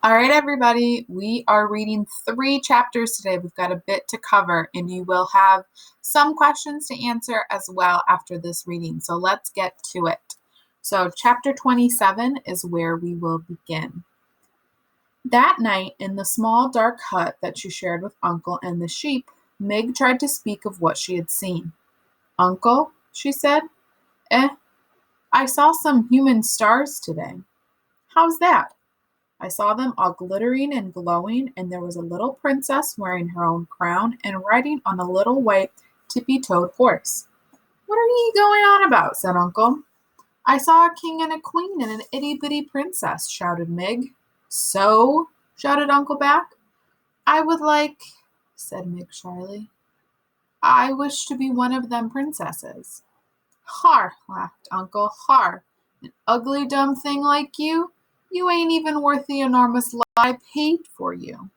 All right, everybody, we are reading 3 chapters today. We've got a bit to cover, and you will have some questions to answer as well after this reading. So let's get to it. So chapter 27 is where we will begin. That night, in the small dark hut that she shared with Uncle and the sheep, Meg tried to speak of what she had seen. "Uncle," she said, I saw some human stars today." "How's that?" "I saw them all glittering and glowing, and there was a little princess wearing her own crown and riding on a little white tippy-toed horse." "What are ye going on about?" said Uncle. "I saw a king and a queen and an itty-bitty princess," shouted Meg. "So?" shouted Uncle back. "I would like," said Meg shyly. "I wish to be one of them princesses." "Har," laughed Uncle, "har. An ugly dumb thing like you? You ain't even worth the enormous lot I paid for you.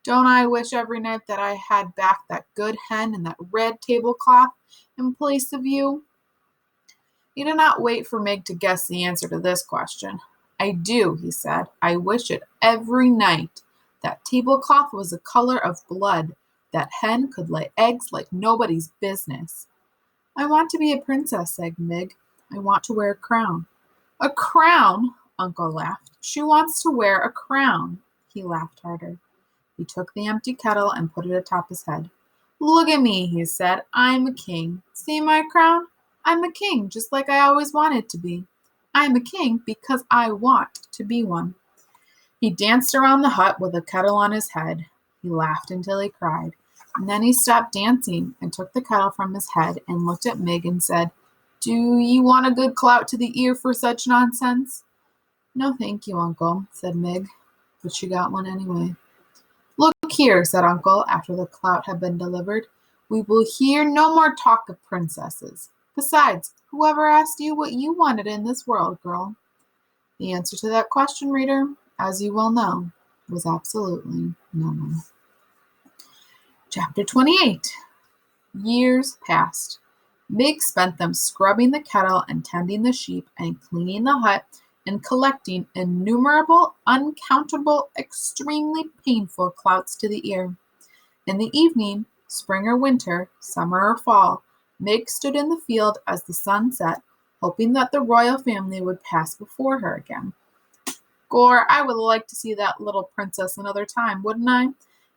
Don't I wish every night that I had back that good hen and that red tablecloth in place of you?" He did not wait for Meg to guess the answer to this question. "I do," he said. "I wish it every night. That tablecloth was the color of blood. That hen could lay eggs like nobody's business." "I want to be a princess," said Meg. "I want to wear a crown." "A crown?" Uncle laughed. "She wants to wear a crown." He laughed harder. He took the empty kettle and put it atop his head. "Look at me," he said. "I'm a king. See my crown? I'm a king, just like I always wanted to be. I'm a king because I want to be one." He danced around the hut with a kettle on his head. He laughed until he cried. And then he stopped dancing and took the kettle from his head and looked at Meg and said, "Do you want a good clout to the ear for such nonsense?" "No, thank you, Uncle," said Meg, but she got one anyway. "Look here," said Uncle, after the clout had been delivered. "We will hear no more talk of princesses. Besides, whoever asked you what you wanted in this world, girl?" The answer to that question, reader, as you well know, was absolutely no one. Chapter 28. Years passed. Meg spent them scrubbing the kettle and tending the sheep and cleaning the hut and collecting innumerable, uncountable, extremely painful clouts to the ear. In the evening, spring or winter, summer or fall, Meg stood in the field as the sun set, hoping that the royal family would pass before her again. "Gore, I would like to see that little princess another time, wouldn't I?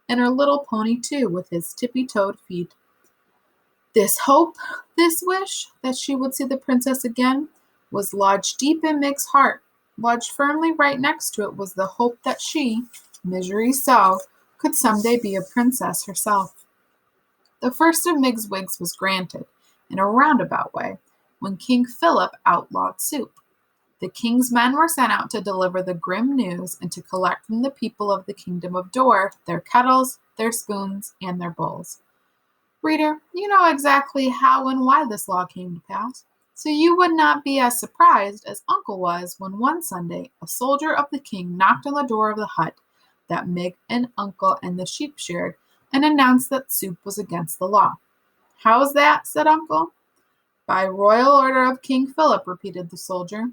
And her little pony, too, with his tippy-toed feet." This hope, this wish that she would see the princess again, was lodged deep in Meg's heart. Lodged firmly right next to it was the hope that she, Misery So, could someday be a princess herself. The first of Meg's wigs was granted, in a roundabout way, when King Philip outlawed soup. The king's men were sent out to deliver the grim news and to collect from the people of the kingdom of Dor their kettles, their spoons, and their bowls. Reader, you know exactly how and why this law came to pass, so you would not be as surprised as Uncle was when one Sunday a soldier of the king knocked on the door of the hut that Meg and Uncle and the sheep shared and announced that soup was against the law. "How's that?" said Uncle. "By royal order of King Philip," repeated the soldier.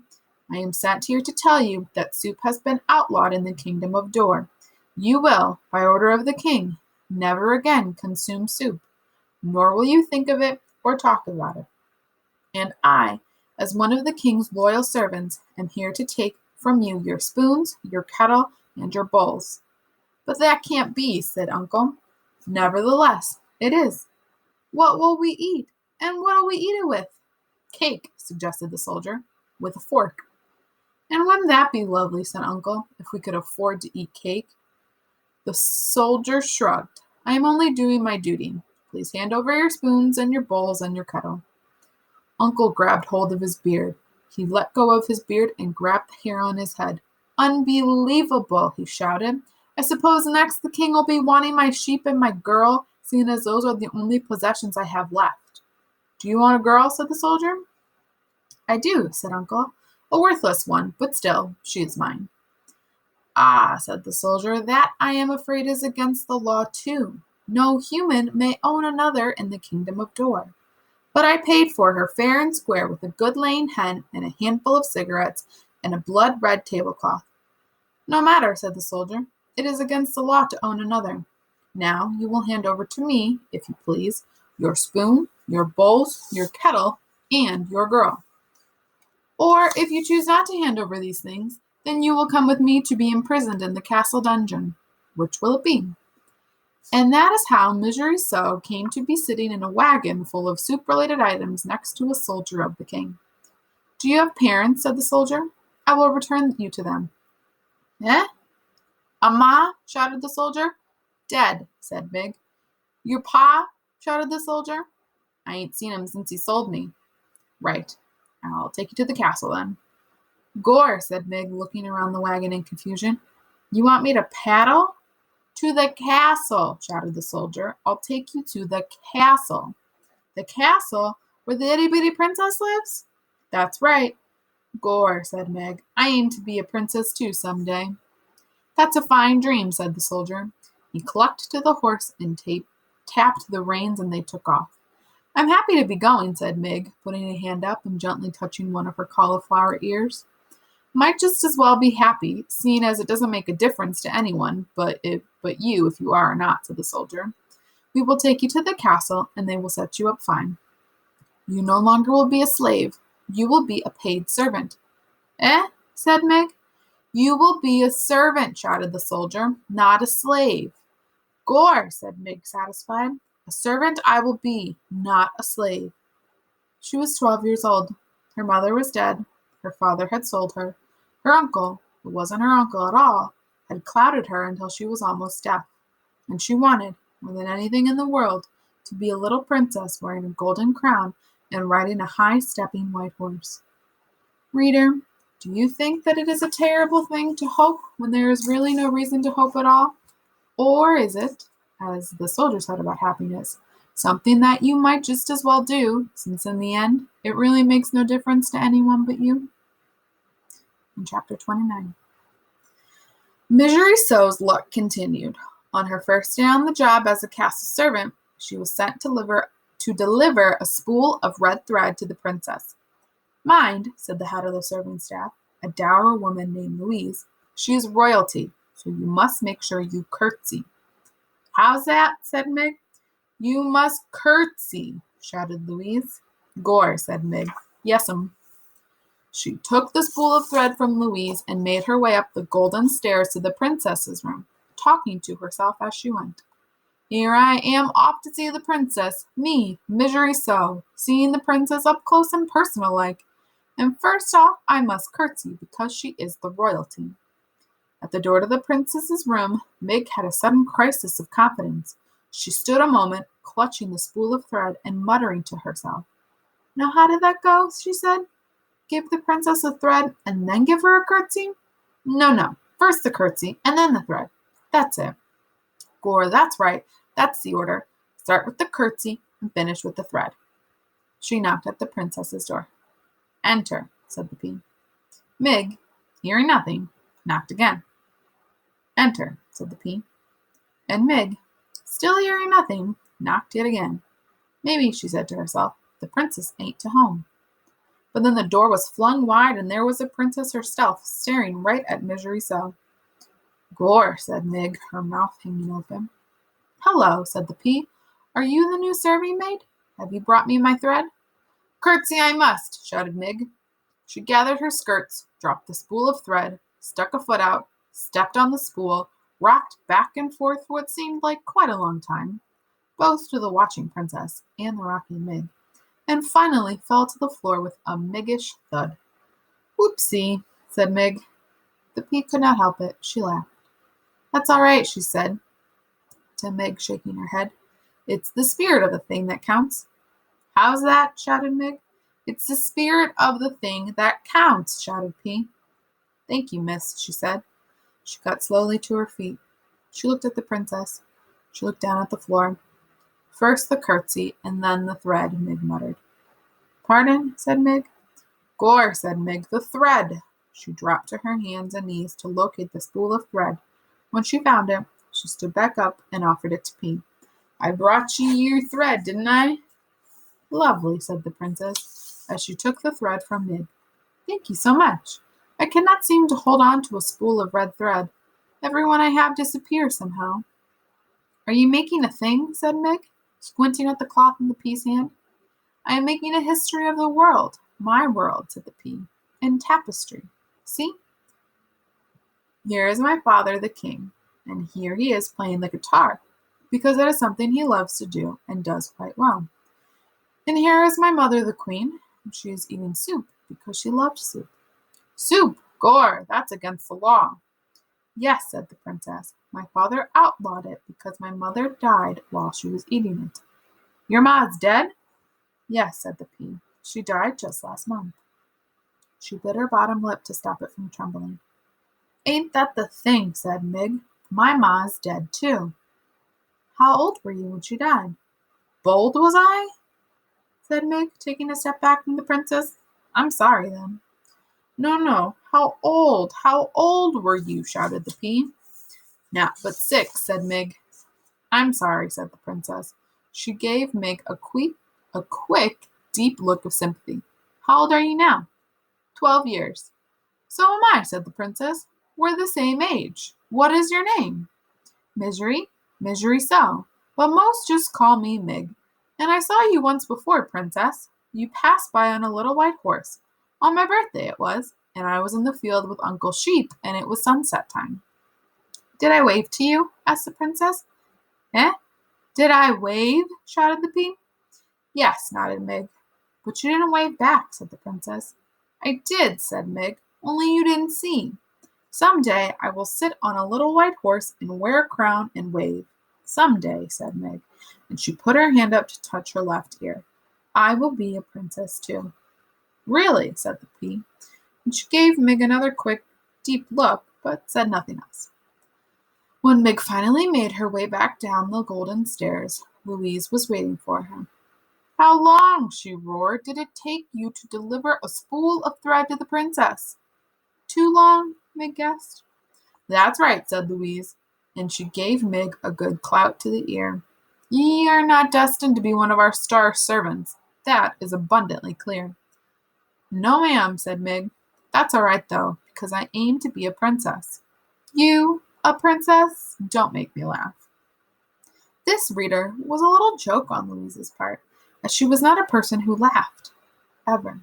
"I am sent here to tell you that soup has been outlawed in the kingdom of Dor. You will, by order of the king, never again consume soup, nor will you think of it or talk about it. And I, as one of the king's loyal servants, am here to take from you your spoons, your kettle, and your bowls." "But that can't be," said Uncle. "Nevertheless, it is." "What will we eat? And what'll we eat it with?" "Cake," suggested the soldier, "with a fork." "And wouldn't that be lovely," said Uncle, "if we could afford to eat cake?" The soldier shrugged. "I am only doing my duty. Please hand over your spoons and your bowls and your kettle." Uncle grabbed hold of his beard. He let go of his beard and grabbed the hair on his head. "Unbelievable," he shouted. "I suppose next the king will be wanting my sheep and my girl, seeing as those are the only possessions I have left." "Do you want a girl?" said the soldier. "I do," said Uncle. "A worthless one, but still, she is mine." "Ah," said the soldier, "that I am afraid is against the law too. No human may own another in the kingdom of Dor. But I paid for her fair and square with a good laying hen and a handful of cigarettes and a blood-red tablecloth." No matter, said the soldier. It is against the law to own another. Now you will hand over to me, if you please, your spoon, your bowls, your kettle, and your girl. Or if you choose not to hand over these things, then you will come with me to be imprisoned in the castle dungeon. Which will it be? And that is how Misery So came to be sitting in a wagon full of soup-related items next to a soldier of the king. Do you have parents? Said the soldier. I will return you to them. Eh? Ma? Shouted the soldier. Dead, said Mig. Your pa? Shouted the soldier. I ain't seen him since he sold me. Right. I'll take you to the castle then. Gore, said Mig, looking around the wagon in confusion. You want me to paddle? To the castle, shouted the soldier. I'll take you to the castle. The castle? Where the itty-bitty princess lives? That's right. Gore, said Meg. I aim to be a princess too someday. That's a fine dream, said the soldier. He clucked to the horse and tapped the reins, and they took off. I'm happy to be going, said Mig, putting a hand up and gently touching one of her cauliflower ears. Might just as well be happy, seeing as it doesn't make a difference to anyone, but you, if you are or not, said the soldier. We will take you to the castle, and they will set you up fine. You no longer will be a slave. You will be a paid servant. Eh? Said Meg. You will be a servant, shouted the soldier, not a slave. Gore, said Meg, satisfied. A servant I will be, not a slave. She was 12 years old. Her mother was dead. Her father had sold her. Her uncle, who wasn't her uncle at all, had clouded her until she was almost deaf. And she wanted, more than anything in the world, to be a little princess wearing a golden crown and riding a high-stepping white horse. Reader, do you think that it is a terrible thing to hope when there is really no reason to hope at all? Or is it, as the soldier said about happiness, something that you might just as well do, since in the end, it really makes no difference to anyone but you? In chapter 29. Misery So's luck continued. On her first day on the job as a castle servant, she was sent to deliver a spool of red thread to the princess. Mind, said the head of the serving staff, a dour woman named Louise, she is royalty, so you must make sure you curtsy. How's that? Said Mig. You must curtsy, shouted Louise. Gore, said Mig. Yes'm. She took the spool of thread from Louise and made her way up the golden stairs to the princess's room, talking to herself as she went. Here I am off to see the princess, me, Misery So, seeing the princess up close and personal like. And first off, I must curtsy because she is the royalty. At the door to the princess's room, Mig had a sudden crisis of confidence. She stood a moment, clutching the spool of thread and muttering to herself. Now how did that go? She said. Give the princess a thread and then give her a curtsy? No. First the curtsy and then the thread. That's it. Gore, that's right. That's the order. Start with the curtsy and finish with the thread. She knocked at the princess's door. Enter, said the P. Mig, hearing nothing, knocked again. Enter, said the P. And Mig, still hearing nothing, knocked yet again. Maybe, she said to herself, the princess ain't to home. But then the door was flung wide, and there was the princess herself, staring right at Misery So. Gore, said Mig, her mouth hanging open. Hello, said the P. Are you the new serving maid? Have you brought me my thread? Curtsy I must, shouted Mig. She gathered her skirts, dropped the spool of thread, stuck a foot out, stepped on the spool, rocked back and forth for what seemed like quite a long time, both to the watching princess and the rocking Mig, and finally fell to the floor with a Miggish thud. Whoopsie, said Mig. The P could not help it. She laughed. That's all right, she said to Mig, shaking her head. It's the spirit of the thing that counts. How's that? Shouted Mig. It's the spirit of the thing that counts, shouted P. Thank you, miss, she said. She got slowly to her feet. She looked at the princess. She looked down at the floor. First the curtsy, and then the thread, Mig muttered. Pardon, said Mig. Gore, said Mig, the thread. She dropped to her hands and knees to locate the spool of thread. When she found it, she stood back up and offered it to P. I brought you your thread, didn't I? Lovely, said the princess, as she took the thread from Mig. Thank you so much. I cannot seem to hold on to a spool of red thread. Everyone I have disappears somehow. Are you making a thing? Said Mig, squinting at the cloth in the P's hand. I am making a history of the world. My world, said the P, in tapestry. See? Here is my father, the king, and here he is playing the guitar, because it is something he loves to do and does quite well. And here is my mother, the queen, and she is eating soup, because she loved soup. Soup! Gore! That's against the law. Yes, said the princess. My father outlawed it because my mother died while she was eating it. Your ma's dead? Yes, said the P. She died just last month. She bit her bottom lip to stop it from trembling. Ain't that the thing, said Mig. My ma's dead too. How old were you when she died? Bold was I? Said Mig, taking a step back from the princess. I'm sorry then. No. How old were you? Shouted the P. Not but 6, said Mig. I'm sorry, said the princess. She gave Mig a quick, deep look of sympathy. How old are you now? 12 years. So am I, said the princess. We're the same age. What is your name? Misery so. But most just call me Mig. And I saw you once before, princess. You passed by on a little white horse. On my birthday it was, and I was in the field with Uncle Sheep, and it was sunset time. Did I wave to you? Asked the princess. Eh? Did I wave? Shouted the P. Yes, nodded Mig. But you didn't wave back, said the princess. I did, said Mig, only you didn't see. Some day I will sit on a little white horse and wear a crown and wave. Some day, said Mig, and she put her hand up to touch her left ear. I will be a princess too. Really, said the P, and she gave Mig another quick, deep look, but said nothing else. When Mig finally made her way back down the golden stairs, Louise was waiting for her. How long, she roared, did it take you to deliver a spool of thread to the princess? Too long, Mig guessed. That's right, said Louise, and she gave Mig a good clout to the ear. Ye are not destined to be one of our star servants. That is abundantly clear. No, ma'am, said Mig. That's all right, though, because I aim to be a princess. You, a princess? Don't make me laugh. This, reader, was a little joke on Louise's part, as she was not a person who laughed, ever.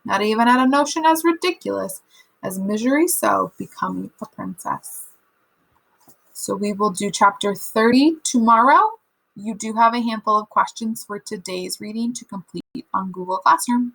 Not even at a notion as ridiculous as Misery So becoming a princess. So we will do chapter 30 tomorrow. You do have a handful of questions for today's reading to complete on Google Classroom.